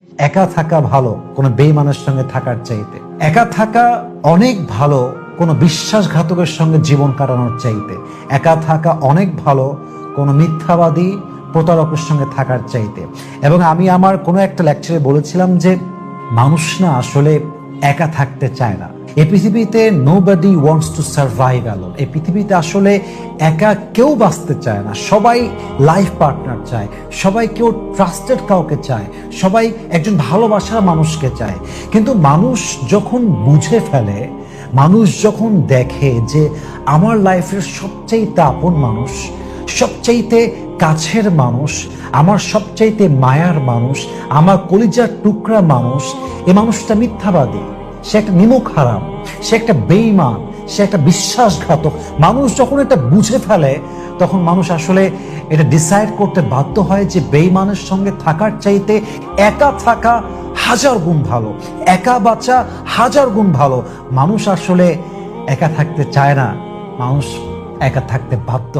একা থাকা ভালো কোনো বেঈমানের সঙ্গে থাকার চাইতে, একা থাকা অনেক ভালো কোনো বিশ্বাসঘাতকের সঙ্গে জীবন কাটানোর চাইতে, একা থাকা অনেক ভালো কোনো মিথ্যাবাদী প্রতারকের সঙ্গে থাকার চাইতে। এবং আমি আমার কোনো একটা লেকচারে বলেছিলাম যে মানুষ না আসলে একা থাকতে চায় না। এই পৃথিবীতে nobody wants to survive alone. এই পৃথিবীতে আসলে একা কেউ বাঁচতে চায় না, সবাই লাইফ পার্টনার চায়, সবাই কেউ ট্রাস্টেড কাউকে চায়, সবাই একজন ভালোবাসার মানুষকে চায়। কিন্তু মানুষ যখন বুঝে ফেলে, মানুষ যখন দেখে যে আমার লাইফের সবচাইতে আপন মানুষ, সবচাইতে কাছের মানুষ, আমার সবচাইতে মায়ার মানুষ, আমার কলিজার টুকরা মানুষ, এই মানুষটা মিথ্যাবাদী, সে একটা নিমক হারাম, সে একটা বেঈমান, সে একটা বিশ্বাসঘাতক। মানুষ যখন এটা বুঝে ফেলে তখন মানুষ আসলে এটা ডিসাইড করতে বাধ্য হয় যে বেঈমানের সঙ্গে থাকার চাইতে একা থাকা হাজার গুণ ভালো, একা বাঁচা হাজার গুণ ভালো। মানুষ আসলে একা থাকতে চায় না, মানুষ একা থাকতে বাধ্য।